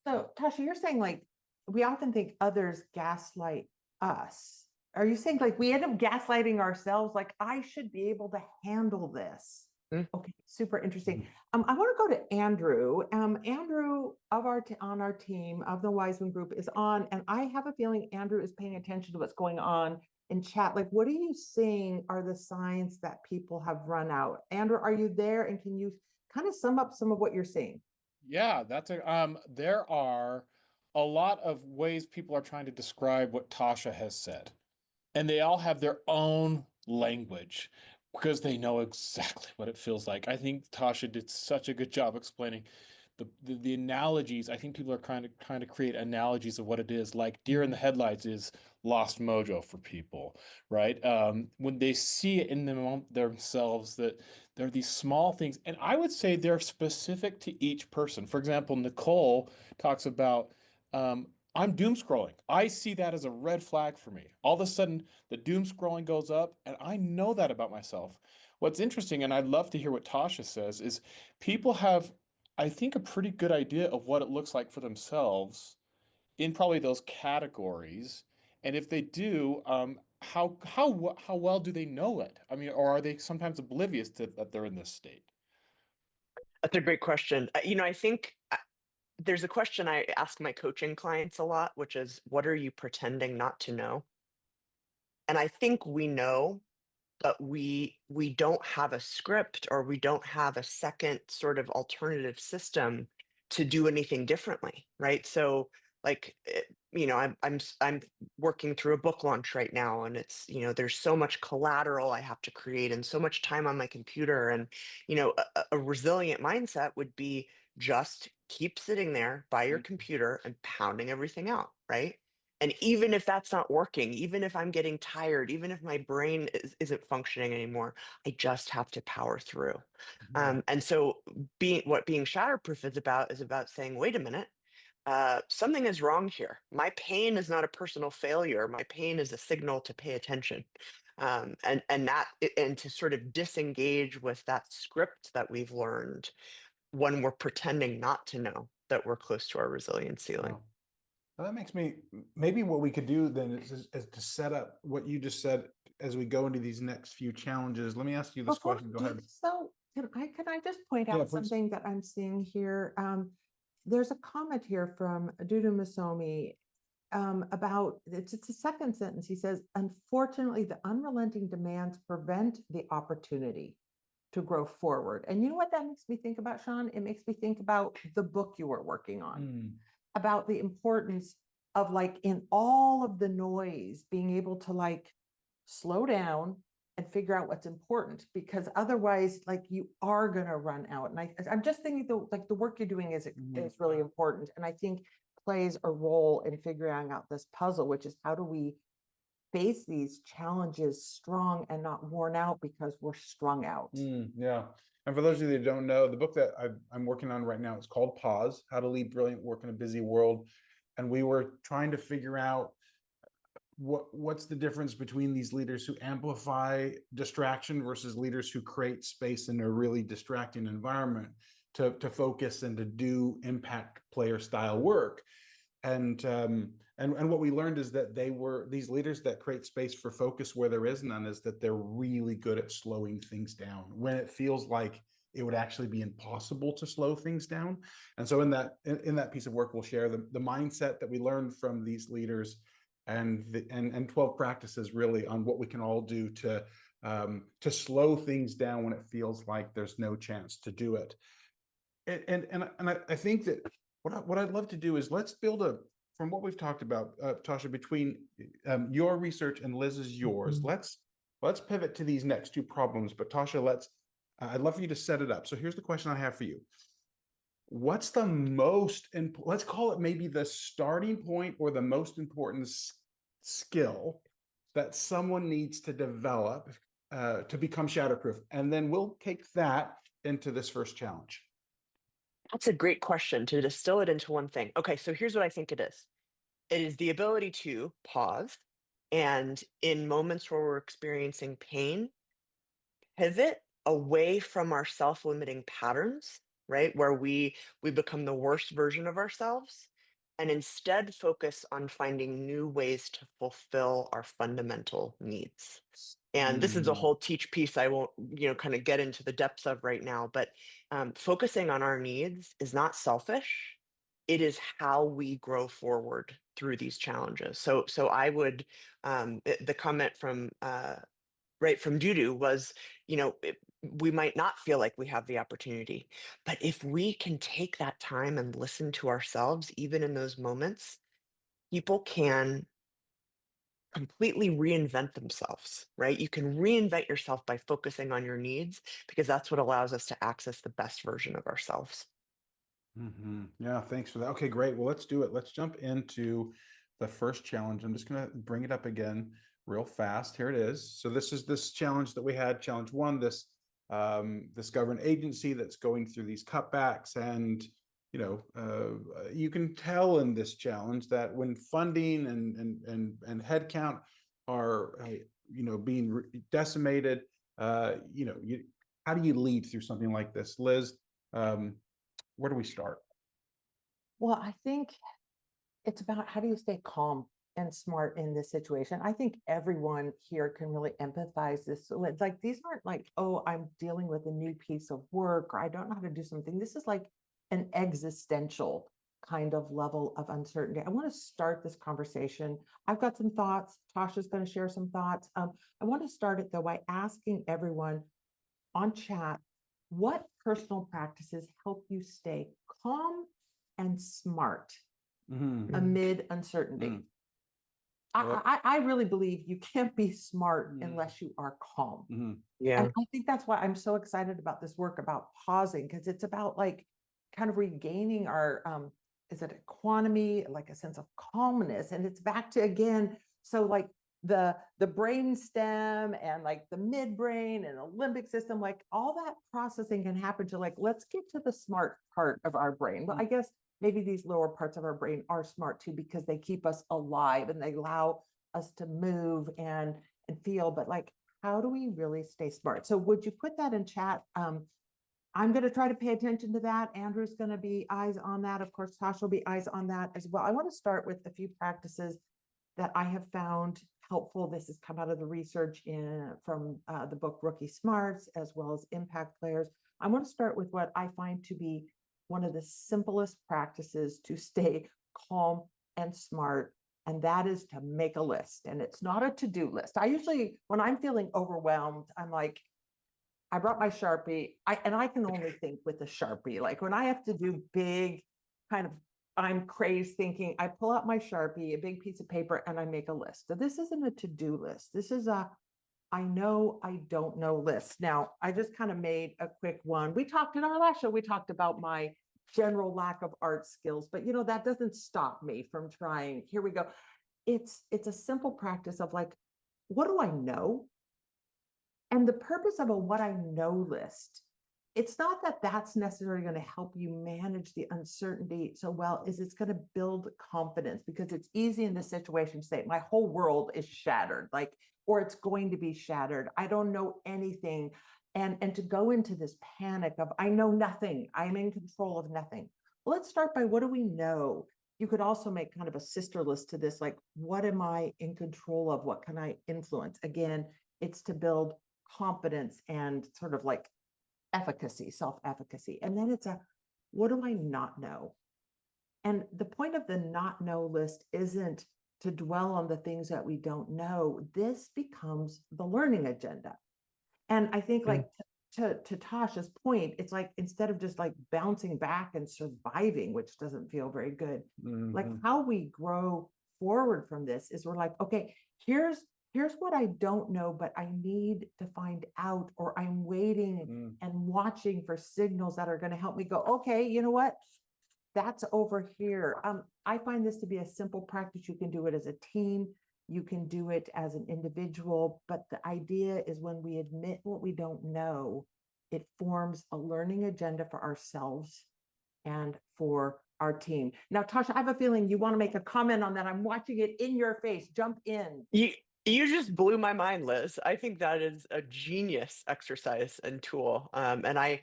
So Tasha, you're saying like we often think others gaslight us. Are you saying like we end up gaslighting ourselves? Like I should be able to handle this. Okay, super interesting. I want to go to Andrew. Andrew on our team of the Wiseman group is on, and I have a feeling Andrew is paying attention to what's going on in chat. Like, what are you seeing are the signs that people have run out? Andrew, are you there? And can you kind of sum up some of what you're seeing? Yeah, there are a lot of ways people are trying to describe what Tasha has said. And they all have their own language because they know exactly what it feels like. I think Tasha did such a good job explaining the analogies. I think people are trying to create analogies of what it is. Like deer in the headlights is lost mojo for people, right? When they see it in themselves that There are these small things, and I would say they're specific to each person. For example, Nicole talks about, I'm doom scrolling. I see that as a red flag for me. All of a sudden, the doom scrolling goes up, and I know that about myself. What's interesting, and I'd love to hear what Tasha says, is people have, I think, a pretty good idea of what it looks like for themselves in probably those categories. And if they do, how well do they know it? I mean, or are they sometimes oblivious to that they're in this state? That's a great question. I think there's a question I ask my coaching clients a lot, which is, what are you pretending not to know? And I think we know, but we don't have a script, or we don't have a second sort of alternative system to do anything differently, right? So like I'm working through a book launch right now, and it's, there's so much collateral I have to create and so much time on my computer. And a resilient mindset would be just keep sitting there by your computer and pounding everything out, right? And even if that's not working, even if I'm getting tired, even if my brain isn't functioning anymore, I just have to power through. And so being shatterproof is about saying, wait a minute, something is wrong here. My pain is not a personal failure. My pain is a signal to pay attention. And to sort of disengage with that script that we've learned when we're pretending not to know that we're close to our resilience ceiling. Wow. Well, that makes me, maybe what we could do then is to set up what you just said as we go into these next few challenges. Let me ask you this question. Go ahead. So can I just point Yeah, out please. something that I'm seeing here? There's a comment here from Dudu Masomi about, it's the second sentence. He says, unfortunately, the unrelenting demands prevent the opportunity to grow forward. And you know what that makes me think about, Sean? It makes me think about the book you were working on, about the importance of, like, in all of the noise, being able to like slow down and figure out what's important, because otherwise, like, you are going to run out. And I'm just thinking the work you're doing is really important. And I think plays a role in figuring out this puzzle, which is how do we face these challenges strong and not worn out because we're strung out. Yeah. And for those of you that don't know, the book that I'm working on right now is called Pause: How to Lead Brilliant Work in a Busy World. And we were trying to figure out what's the difference between these leaders who amplify distraction versus leaders who create space in a really distracting environment to focus and to do impact player style work. And what we learned is that these leaders that create space for focus where there is none, is that they're really good at slowing things down when it feels like it would actually be impossible to slow things down. And so in that piece of work, we'll share the mindset that we learned from these leaders, and 12 practices really on what we can all do to slow things down when it feels like there's no chance to do it. And I think that what I'd love to do is let's build from what we've talked about, Tasha, between your research and Liz's yours. Let's pivot to these next two problems. But Tasha, I'd love for you to set it up. So here's the question I have for you. What's the most, let's call it maybe the starting point or the most important skill that someone needs to develop to become shatterproof? And then we'll take that into this first challenge. That's a great question, to distill it into one thing. Okay, so here's what I think it is. It is the ability to pause, and in moments where we're experiencing pain, pivot away from our self-limiting patterns, right? Where we become the worst version of ourselves, and instead focus on finding new ways to fulfill our fundamental needs. And this is a whole teach piece I won't, kind of get into the depths of right now, but focusing on our needs is not selfish. It is how we grow forward through these challenges. So I would, the comment from Dudu was, we might not feel like we have the opportunity, but if we can take that time and listen to ourselves, even in those moments, people can completely reinvent themselves, right? You can reinvent yourself by focusing on your needs, because that's what allows us to access the best version of ourselves. Yeah, thanks for that. Okay, great. Well, let's do it. Let's jump into the first challenge. I'm just going to bring it up again real fast. Here it is. So this is this challenge that we had, challenge one, this this government agency that's going through these cutbacks. And you can tell in this challenge that when funding and headcount are being decimated, how do you lead through something like this? Liz, where do we start? Well, I think it's about how do you stay calm and smart in this situation. I think everyone here can really empathize this. So it's like, these aren't like, oh, I'm dealing with a new piece of work, or I don't know how to do something. This is like an existential kind of level of uncertainty. I want to start this conversation. I've got some thoughts. Tasha's going to share some thoughts. I want to start it though by asking everyone on chat, what personal practices help you stay calm and smart amid uncertainty? I really believe you can't be smart unless you are calm. Yeah. And I think that's why I'm so excited about this work about pausing, because it's about like kind of regaining our is it equanimity, like a sense of calmness. And it's back to, again, so like the brain stem and like the midbrain and the limbic system, like all that processing can happen to like, let's get to the smart part of our brain. Well, I guess maybe these lower parts of our brain are smart too, because they keep us alive and they allow us to move and feel. But like, how do we really stay smart? So would you put that in chat? I'm going to try to pay attention to that. Andrew's going to be eyes on that. Of course, Tasha will be eyes on that as well. I want to start with a few practices that I have found helpful. This has come out of the research from the book Rookie Smarts, as well as Impact Players. I want to start with what I find to be one of the simplest practices to stay calm and smart, and that is to make a list. And it's not a to-do list. I usually, when I'm feeling overwhelmed, I'm like, I brought my Sharpie, and I can only think with a Sharpie. Like when I have to do big kind of, I'm crazed thinking, I pull out my Sharpie, a big piece of paper, and I make a list. So this isn't a to-do list. This is a I know, I don't know list. Now, I just kind of made a quick one. We talked in our last show, we talked about my general lack of art skills, but that doesn't stop me from trying. Here we go. It's a simple practice of like, what do I know? And the purpose of a what I know list, it's not that that's necessarily going to help you manage the uncertainty so well, is it's going to build confidence, because it's easy in this situation to say, my whole world is shattered, like, or it's going to be shattered. I don't know anything. And to go into this panic of, I know nothing, I'm in control of nothing. Well, let's start by, what do we know? You could also make kind of a sister list to this, like, what am I in control of? What can I influence? Again, it's to build confidence and sort of like efficacy, self-efficacy. And then it's a, what do I not know? And the point of the not know list isn't to dwell on the things that we don't know. This becomes the learning agenda. And I think like to Tasha's point, it's like, instead of just like bouncing back and surviving, which doesn't feel very good, like how we grow forward from this is, we're like, okay, here's what I don't know, but I need to find out, or I'm waiting and watching for signals that are going to help me go, okay, you know what? That's over here. I find this to be a simple practice. You can do it as a team. You can do it as an individual. But the idea is, when we admit what we don't know, it forms a learning agenda for ourselves and for our team. Now, Tasha, I have a feeling you want to make a comment on that. I'm watching it in your face. Jump in. You just blew my mind, Liz. I think that is a genius exercise and tool. And I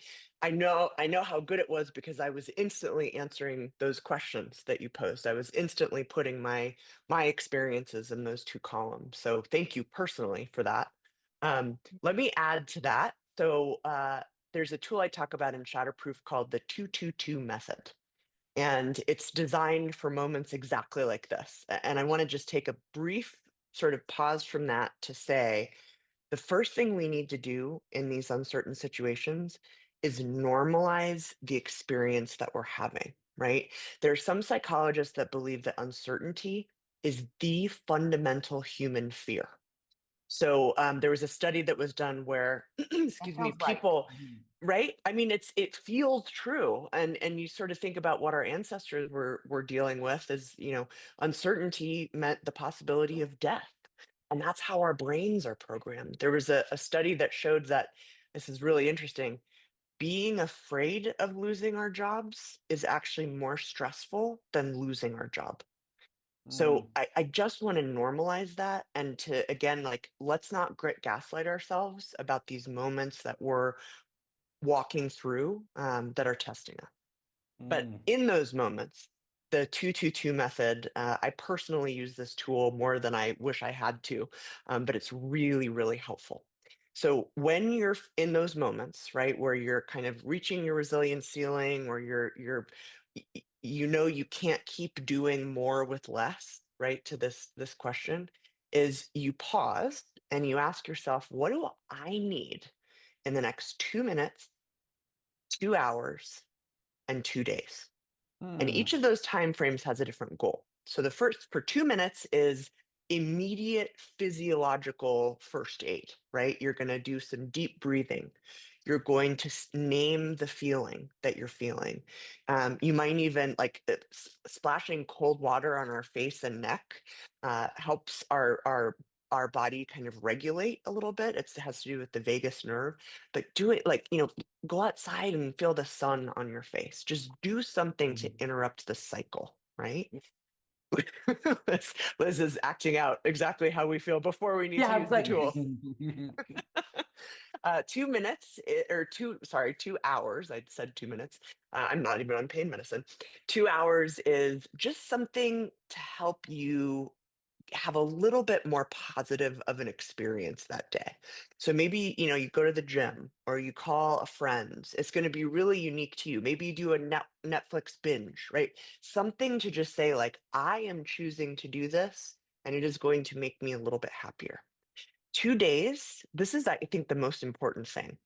know how good it was, because I was instantly answering those questions that you posed. I was instantly putting my experiences in those two columns. So thank you personally for that. Let me add to that. So there's a tool I talk about in Shatterproof called the 222 method. And it's designed for moments exactly like this. And I want to just take a brief sort of pause from that to say, the first thing we need to do in these uncertain situations is normalize the experience that we're having, right? There are some psychologists that believe that uncertainty is the fundamental human fear. So there was a study that was done where, excuse me, sounds right. people, right? I mean, it feels true, and you sort of think about what our ancestors were dealing with, as uncertainty meant the possibility of death, and that's how our brains are programmed. There was a study that showed that this is really interesting. Being afraid of losing our jobs is actually more stressful than losing our job. So I just want to normalize that, and to, again, like, let's not gaslight ourselves about these moments that we're walking through, that are testing us. But in those moments, the 222 method, I personally use this tool more than I wish I had to, but it's really, really helpful. So when you're in those moments, right, where you're kind of reaching your resilience ceiling, or you can't keep doing more with less, right? To this question is, you pause and you ask yourself, what do I need in the next 2 minutes, 2 hours, and 2 days? And each of those time frames has a different goal. So the first, for 2 minutes, is immediate physiological first aid, right? You're going to do some deep breathing. You're going to name the feeling that you're feeling. You might even, like, splashing cold water on our face and neck helps our body kind of regulate a little bit. It has to do with the vagus nerve. But do it, like, go outside and feel the sun on your face. Just do something to interrupt the cycle, right? Liz is acting out exactly how we feel before we need to use the tool. 2 minutes, or 2 hours. I said 2 minutes. I'm not even on pain medicine. 2 hours is just something to help you have a little bit more positive of an experience that day. So maybe, you go to the gym, or you call a friend. It's going to be really unique to you. Maybe you do a Netflix binge, right? Something to just say, like, I am choosing to do this, and it is going to make me a little bit happier. 2 days, this is, I think, the most important thing.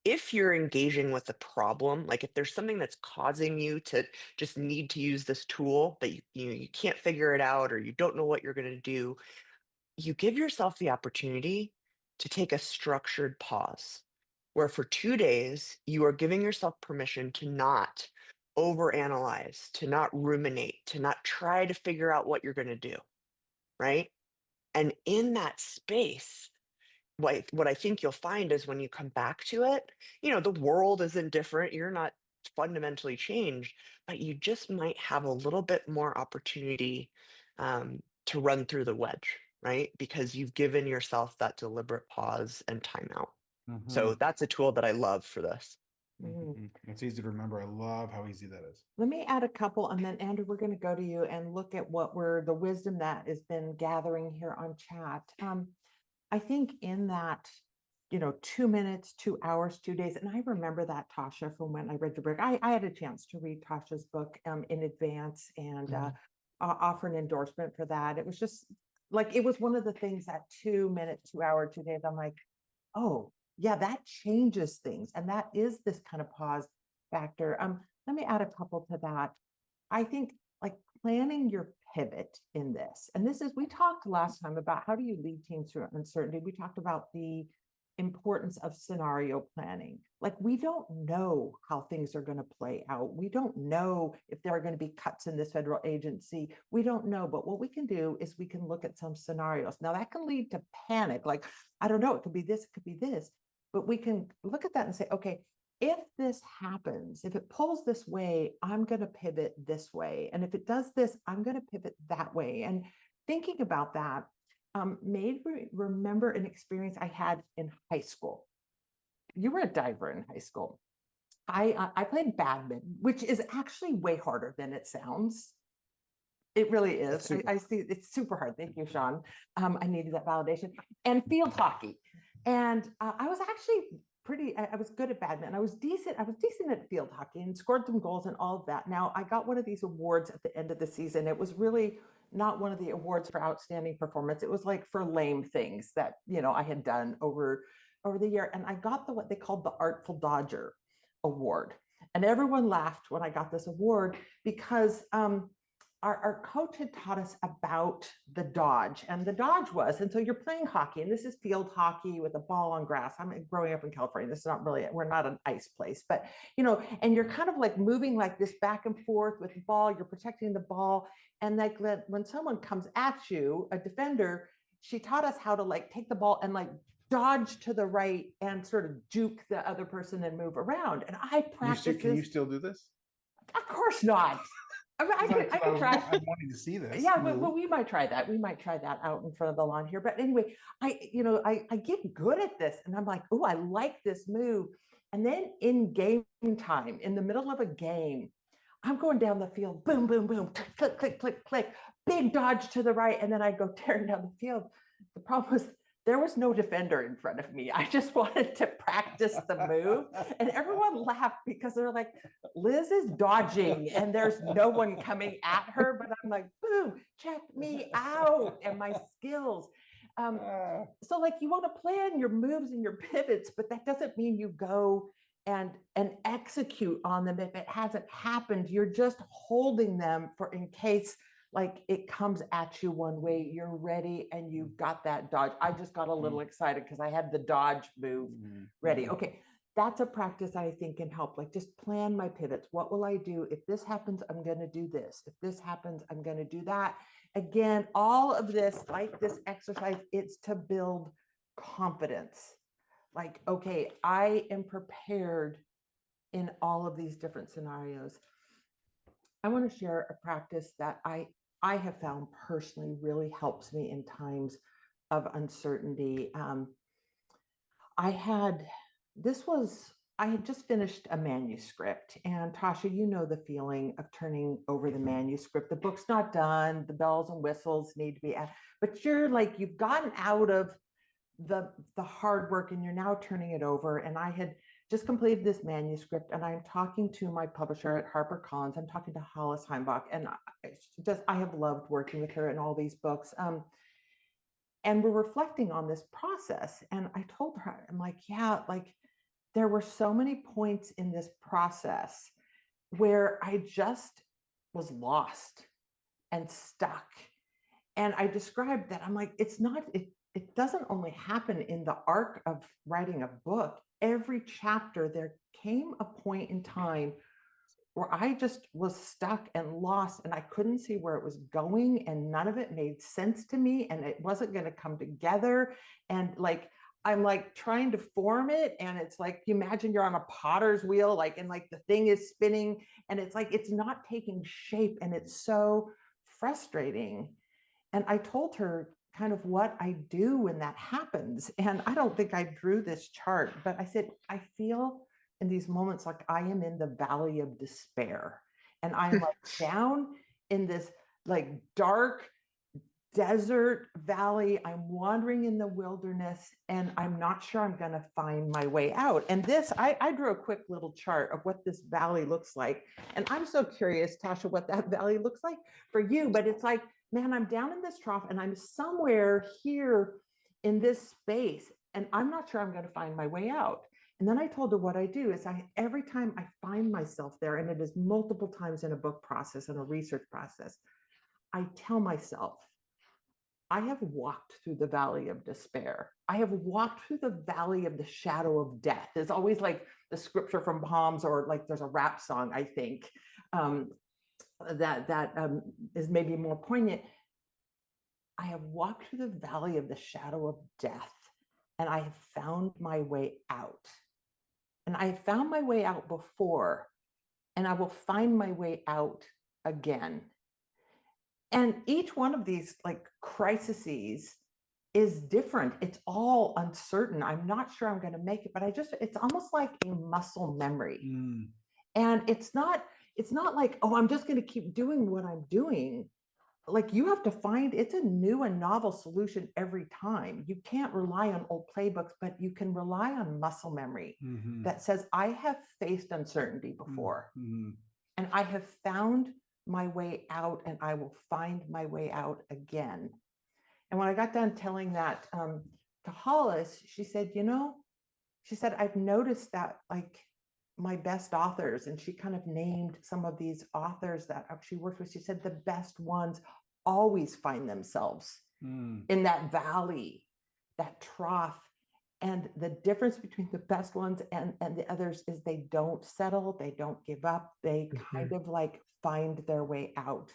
If you're engaging with a problem, like if there's something that's causing you to just need to use this tool, that you can't figure it out, or you don't know what you're going to do, you give yourself the opportunity to take a structured pause, where for 2 days you are giving yourself permission to not overanalyze, to not ruminate, to not try to figure out what you're going to do, right? And in that space, what I think you'll find is, when you come back to it, the world isn't different. You're not fundamentally changed, but you just might have a little bit more opportunity, to run through the wedge, right? Because you've given yourself that deliberate pause and timeout. So that's a tool that I love for this. It's easy to remember. I love how easy that is. Let me add a couple, and then Andrew, we're going to go to you and look at the wisdom that has been gathering here on chat. I think in that, 2 minutes, 2 hours, 2 days, and I remember that, Tasha, from when I read your book. I had a chance to read Tasha's book in advance, and offer an endorsement for that. It was just like, it was one of the things, that 2 minutes, 2 hour, 2 days. I'm like, oh yeah, that changes things, and that is this kind of pause factor. Let me add a couple to that. I think, like, planning your pivot in this, and this is, we talked last time about how do you lead teams through uncertainty. We talked about the importance of scenario planning. Like, we don't know how things are going to play out. We don't know if there are going to be cuts in this federal agency. We don't know, but what we can do is we can look at some scenarios. Now, that can lead to panic. Like, I don't know, it could be this, it could be this, but we can look at that and say, okay, if this happens, if it pulls this way, I'm going to pivot this way. And if it does this, I'm going to pivot that way. And thinking about that made me remember an experience I had in high school. You were a diver in high school. I played badminton, which is actually way harder than it sounds. It really is. I see it's super hard. Thank you, Sean. I needed that validation. And field hockey. And I was actually I was good at badminton. I was decent at field hockey, and scored some goals and all of that. Now, I got one of these awards at the end of the season. It was really not one of the awards for outstanding performance. It was like for lame things that, I had done over the year. And I got what they called the Artful Dodger Award. And everyone laughed when I got this award, because our coach had taught us about the dodge, and the dodge was, and so you're playing hockey, and this is field hockey with a ball on grass. I'm growing up in California. This is not really, we're not an ice place, but, and you're kind of like moving like this back and forth with the ball, you're protecting the ball. And like when someone comes at you, a defender, she taught us how to like take the ball and like dodge to the right and sort of juke the other person and move around. And I practice Can you this. still do this? Of course not. I mean, I could try. I'm wanting to see this. Yeah, but we might try that. We might try that out in front of the lawn here. But anyway, I get good at this, and I'm like, oh, I like this move. And then in game time, in the middle of a game, I'm going down the field, boom, boom, boom, click, click, click, click, big dodge to the right, and then I go tearing down the field. The problem was there was no defender in front of me. I just wanted to practice the move, and everyone laughed because they're like, Liz is dodging and there's no one coming at her, but I'm like, boom, check me out and my skills. So like you want to plan your moves and your pivots, but that doesn't mean you go and execute on them if it hasn't happened. You're just holding them for in case like it comes at you one way, you're ready and you've got that dodge. I just got a little excited because I had the dodge move ready. Okay, that's a practice I think can help. Like just plan my pivots. What will I do? If this happens, I'm going to do this. If this happens, I'm going to do that. Again, all of this, like this exercise, it's to build confidence. Like, okay, I am prepared in all of these different scenarios. I want to share a practice that I have found personally really helps me in times of uncertainty. I had just finished a manuscript, and Tasha, you know the feeling of turning over the manuscript. The book's not done, the bells and whistles need to be added, but you've gotten out of the hard work and you're now turning it over. And I had just completed this manuscript, and I'm talking to my publisher at HarperCollins. I'm talking to Hollis Heimbach, and I have loved working with her in all these books. And we're reflecting on this process. And I told her, I'm like, yeah, like there were so many points in this process where I just was lost and stuck. And I described that. I'm like, it doesn't only happen in the arc of writing a book. Every chapter, there came a point in time where I just was stuck and lost, and I couldn't see where it was going, and none of it made sense to me, and it wasn't going to come together. And like, I'm like trying to form it, and it's like, you imagine you're on a potter's wheel, like, and like the thing is spinning, and it's like, it's not taking shape, and it's so frustrating. And I told her kind of what I do when that happens. And I don't think I drew this chart, but I said, I feel in these moments like I am in the valley of despair. And I'm like down in this like dark desert valley. I'm wandering in the wilderness, and I'm not sure I'm going to find my way out. And this, I drew a quick little chart of what this valley looks like. And I'm so curious, Tasha, what that valley looks like for you. But it's like, man, I'm down in this trough and I'm somewhere here in this space, and I'm not sure I'm going to find my way out. And then I told her what I do is every time I find myself there, and it is multiple times in a book process and a research process, I tell myself, I have walked through the valley of despair. I have walked through the valley of the shadow of death. It's always like the scripture from Psalms, or like there's a rap song, I think, that is maybe more poignant. I have walked through the valley of the shadow of death, and I have found my way out. And I have found my way out before, and I will find my way out again. And each one of these like crises is different. It's all uncertain. I'm not sure I'm going to make it, but it's almost like a muscle memory. And it's not like, oh, I'm just going to keep doing what I'm doing. Like you have to find, it's a new and novel solution every time. You can't rely on old playbooks, but you can rely on muscle memory that says, I have faced uncertainty before, and I have found my way out, and I will find my way out again. And when I got done telling that to Hollis, she said, I've noticed that like my best authors, and she kind of named some of these authors that she worked with. She said the best ones always find themselves in that valley, that trough. And the difference between the best ones and the others is they don't settle, they don't give up, they kind of like find their way out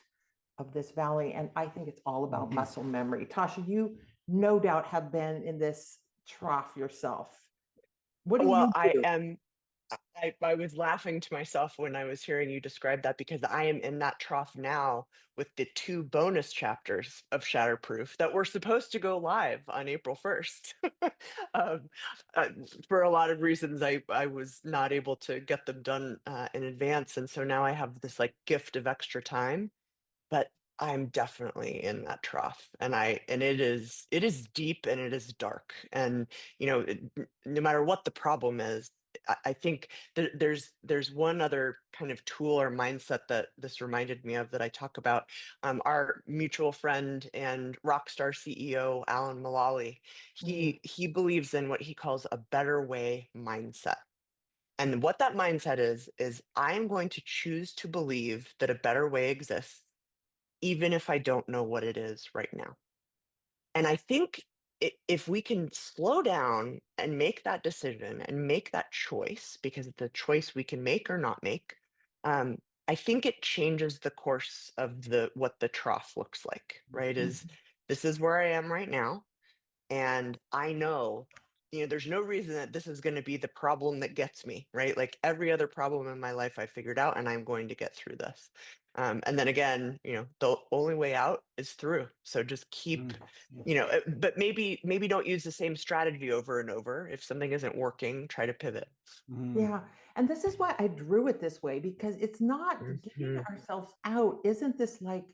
of this valley. And I think it's all about muscle memory. Tasha, you no doubt have been in this trough yourself? What do Well, you I do? am. I was laughing to myself when I was hearing you describe that because I am in that trough now with the 2 bonus chapters of Shatterproof that were supposed to go live on April 1st. um, uh, for a lot of reasons, I was not able to get them done in advance, and so now I have this like gift of extra time. But I'm definitely in that trough, and it is deep and it is dark, and no matter what the problem is, I think there's one other kind of tool or mindset that this reminded me of that I talk about. Our mutual friend and rock star CEO Alan Mulally, Mm, he believes in what he calls a better way mindset. And what that mindset is I'm going to choose to believe that a better way exists even if I don't know what it is right now. And I think if we can slow down and make that decision and make that choice, because it's a choice we can make or not make, um, I think it changes the course of the what the trough looks like, right? mm, This is where I am right now. And I know, there's no reason that this is going to be the problem that gets me, right? Like every other problem in my life I figured out and I'm going to get through this. And then again, the only way out is through. So just keep, Mm, but maybe don't use the same strategy over and over. If something isn't working, try to pivot. mm, yeah. And this is why I drew it this way, because it's not getting Mhm. ourselves out, isn't this like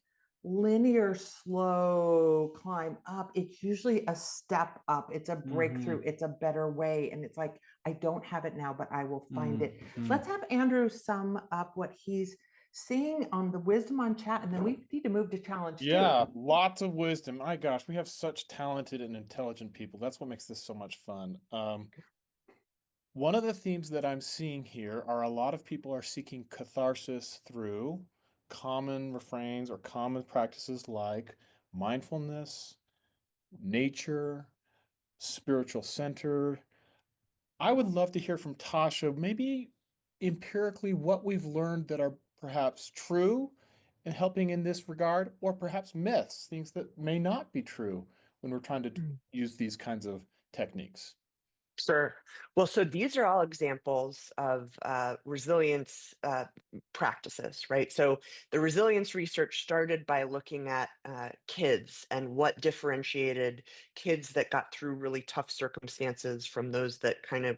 linear, slow climb up? It's usually a step up, it's a breakthrough, mhm, it's a better way. And it's like, I don't have it now, but I will find mm, it. mm. Let's have Andrew sum up what he's seeing on the wisdom on chat, and then we need to move to challenge 2. Yeah, lots of wisdom. My gosh, we have such talented and intelligent people. That's what makes this so much fun. One of the themes that I'm seeing here are a lot of people are seeking catharsis through common refrains or common practices like mindfulness, nature, spiritual center. I would love to hear from Tasha, maybe empirically what we've learned that are perhaps true and helping in this regard, or perhaps myths, things that may not be true when we're trying to use these kinds of techniques. Sure. Well, so these are all examples of resilience practices, right? So the resilience research started by looking at kids and what differentiated kids that got through really tough circumstances from those that kind of,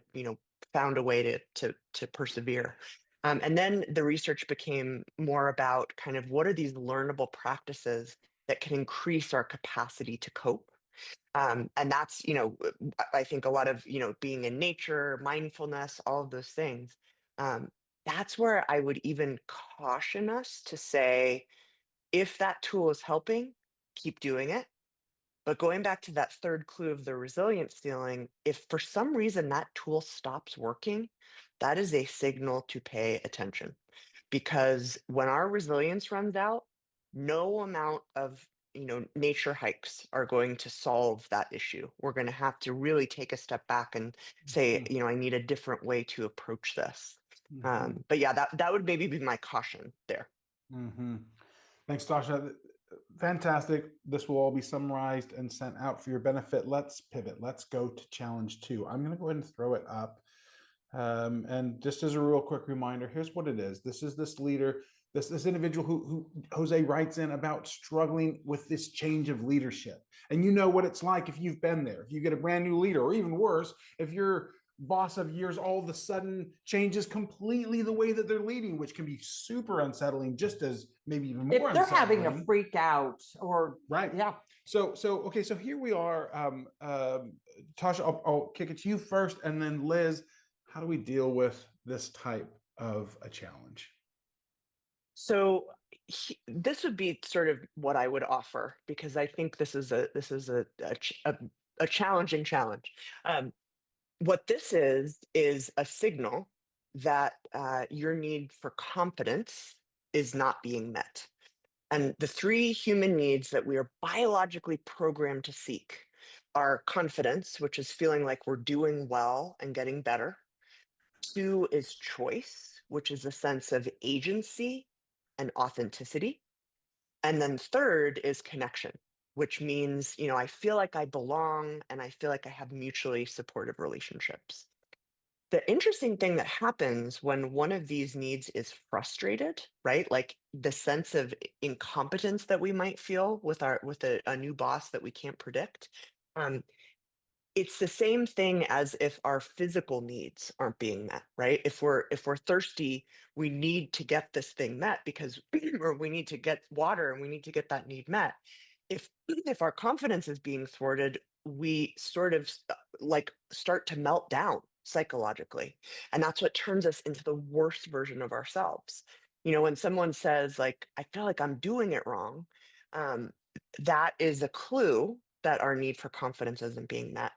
found a way to persevere. And then the research became more about kind of what are these learnable practices that can increase our capacity to cope. And that's, I think a lot of, being in nature, mindfulness, all of those things. Um, that's where I would even caution us to say, if that tool is helping, keep doing it. But going back to that third clue of the resilience ceiling, if for some reason that tool stops working, that is a signal to pay attention. Because when our resilience runs out, no amount of nature hikes are going to solve that issue. We're going to have to really take a step back and say, I need a different way to approach this. Mhm, But yeah, that would maybe be my caution there. mhm. Thanks, Tasha. Fantastic. This will all be summarized and sent out for your benefit. Let's pivot. Let's go to challenge 2. I'm going to go ahead and throw it up. And just as a real quick reminder, here's what it is. This is this leader, this individual who Jose writes in about struggling with this change of leadership. And you know what it's like if you've been there. If you get a brand new leader, or even worse, if your boss of years all of a sudden changes completely the way that they're leading, which can be super unsettling, just as maybe even more If they're having a unsettling. freak out, or Right. yeah. So okay. So here we are. Tasha, I'll kick it to you first, and then Liz. How do we deal with this type of a challenge? So this would be sort of what I would offer because I think this is a challenging challenge. What this is a signal that your need for confidence is not being met. And the 3 human needs that we are biologically programmed to seek are confidence, which is feeling like we're doing well and getting better. 2 is choice, which is a sense of agency and authenticity. And then third is connection, which means, I feel like I belong and I feel like I have mutually supportive relationships. The interesting thing that happens when one of these needs is frustrated, right? Like the sense of incompetence that we might feel with a new boss that we can't predict. Um, it's the same thing as if our physical needs aren't being met, right? If we're thirsty, we need to get this thing met because or we need to get water and we need to get that need met. If our confidence is being thwarted, we sort of like start to melt down psychologically. And that's what turns us into the worst version of ourselves. When someone says like, I feel like I'm doing it wrong, um, that is a clue that our need for confidence isn't being met.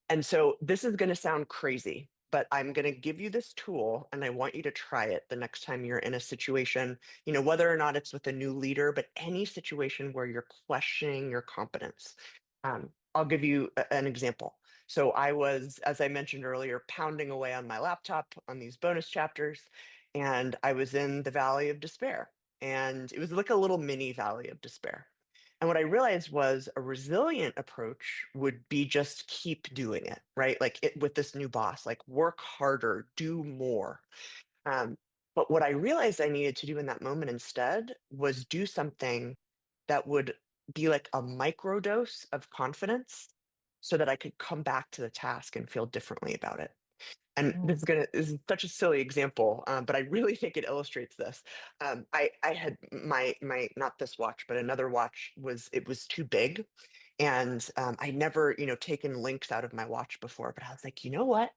And so this is going to sound crazy, but I'm going to give you this tool and I want you to try it the next time you're in a situation, whether or not it's with a new leader, but any situation where you're questioning your competence. I'll give you an example. So I was, as I mentioned earlier, pounding away on my laptop on these bonus chapters, and I was in the valley of despair. And it was like a little mini valley of despair. And what I realized was a resilient approach would be just keep doing it, right? Like with this new boss, like work harder, do more. Um, but what I realized I needed to do in that moment instead was do something that would be like a microdose of confidence so that I could come back to the task and feel differently about it. And this is such a silly example, but I really think it illustrates this. I had my not this watch, but another watch was too big, and I never taken links out of my watch before. But I was like, you know what?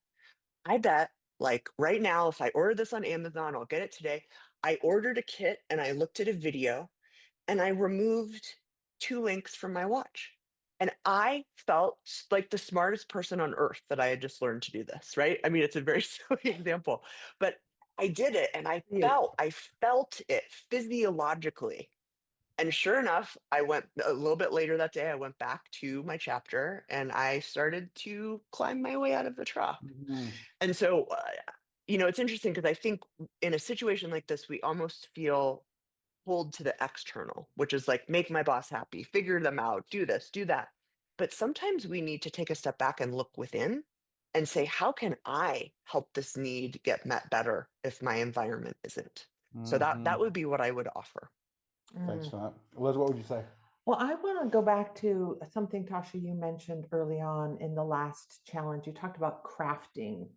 I bet like right now, if I order this on Amazon, I'll get it today. I ordered a kit and I looked at a video and I removed 2 links from my watch. And I felt like the smartest person on earth that I had just learned to do this, right? I mean, it's a very silly example, but I did it and I felt it physiologically. And sure enough, I went a little bit later that day, I went back to my chapter and I started to climb my way out of the trough. Mhm. And so, it's interesting because I think in a situation like this, we almost feel pulled to the external, which is like, make my boss happy, figure them out, do this, do that. But sometimes we need to take a step back and look within and say, how can I help this need get met better if my environment isn't? So that Mhm. would be what I would offer. Thanks for that. Liz, what would you say? Well, I want to go back to something, Tasha, you mentioned early on in the last challenge. You talked about crafting,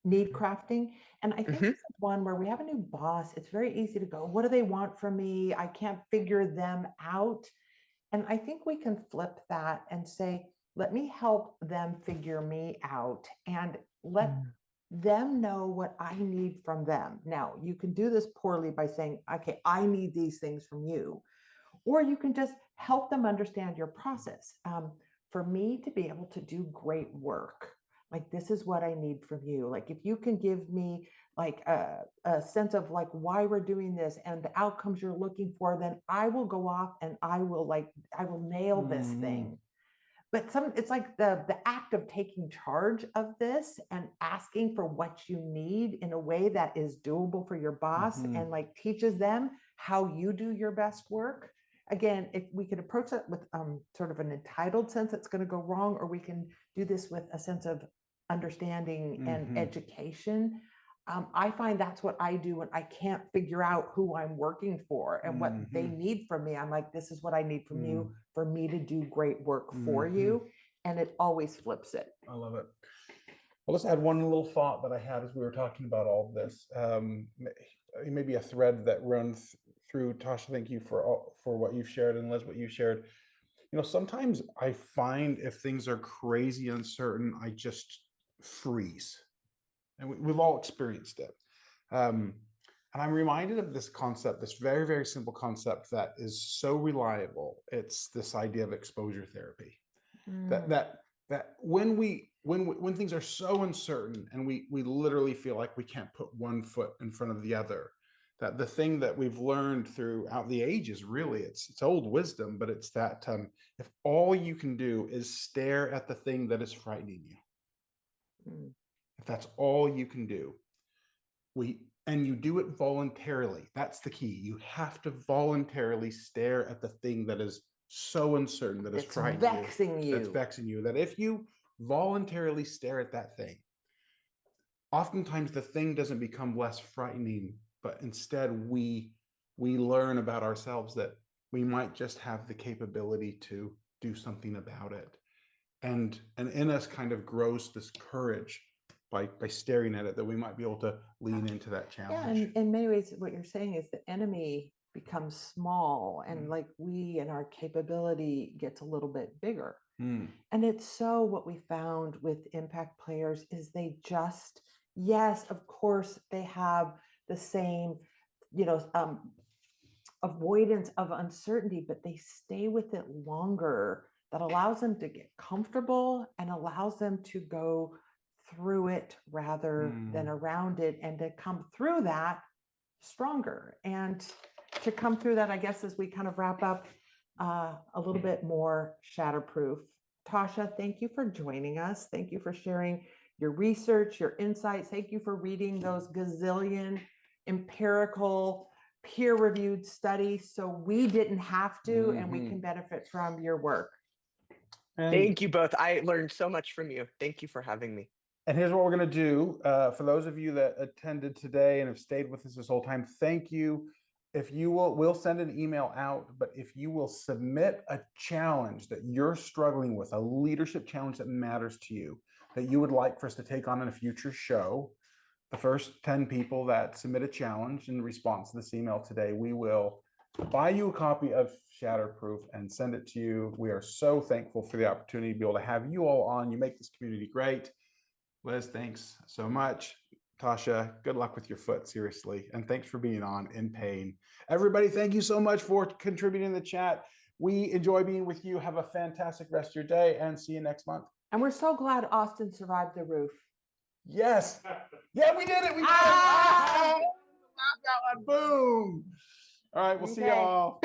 need crafting. And I think Mhm. this is one where we have a new boss. It's very easy to go, what do they want from me? I can't figure them out. And I think we can flip that and say, let me help them figure me out and let them know what I need from them. Now, you can do this poorly by saying, okay, I need these things from you, or you can just help them understand your process. For me to be able to do great work, like this is what I need from you. Like if you can give me like a sense of like why we're doing this and the outcomes you're looking for, then I will go off and I will nail this thing. But it's like the act of taking charge of this and asking for what you need in a way that is doable for your boss Mhm. and like teaches them how you do your best work. Again, if we could approach it with sort of an entitled sense, it's going to go wrong, or we can do this with a sense of understanding and Mhm. education. I find that's what I do when I can't figure out who I'm working for and what they Mhm. need from me. I'm like, this is what I need from you for me to do great work for Mhm. you. And it always flips it. I love it. Well, let's add one little thought that I had as we were talking about all of this. Maybe a thread that runs through. Tasha, thank you for what you've shared, and Liz, what you shared. Sometimes I find if things are crazy uncertain, I just freeze, and we've all experienced it. And I'm reminded of this concept, this very, very simple concept that is so reliable. It's this idea of exposure therapy. That when things are so uncertain and we literally feel like we can't put one foot in front of the other, that the thing that we've learned throughout the ages, really, it's old wisdom, but it's that if all you can do is stare at the thing that is frightening you, if that's all you can do, and you do it voluntarily. That's the key. You have to voluntarily stare at the thing that is so uncertain, that is It's frightening vexing you, that's you. vexing you, that if you voluntarily stare at that thing, oftentimes the thing doesn't become less frightening, but instead we learn about ourselves that we might just have the capability to do something about it. And in us kind of grows this courage by staring at it, that we might be able to lean into that Yeah, challenge. and in many ways, what you're saying is the enemy becomes small, and like we and our capability gets a little bit bigger. And it's so what we found with impact players is they just, yes, of course, they have the same, avoidance of uncertainty, but they stay with it longer. That allows them to get comfortable and allows them to go through it rather than around it, and to come through that stronger. And to come through that, I guess, as we kind of wrap up, a little bit more Shatterproof. Tasha, thank you for joining us. Thank you for sharing your research, your insights. Thank you for reading those gazillion empirical, peer-reviewed studies so we didn't have to, and we can benefit from your work. And Thank you both. I learned so much from you. Thank you for having me. And here's what we're going to do. For those of you that attended today and have stayed with us this whole time, thank you. If you will, we'll send an email out, but if you will submit a challenge that you're struggling with, a leadership challenge that matters to you, that you would like for us to take on in a future show, the first 10 people that submit a challenge in response to this email today, we will buy you a copy of Shatterproof and send it to you. We are so thankful for the opportunity to be able to have you all on. You make this community great. Liz, thanks so much. Tasha, good luck with your foot, seriously. And thanks for being on in pain. Everybody, thank you so much for contributing in the chat. We enjoy being with you. Have a fantastic rest of your day and see you next month. And we're so glad Austin survived the roof. Yes. Yeah, we did it. We did Ah! it. Boom. All right, we'll see y'all.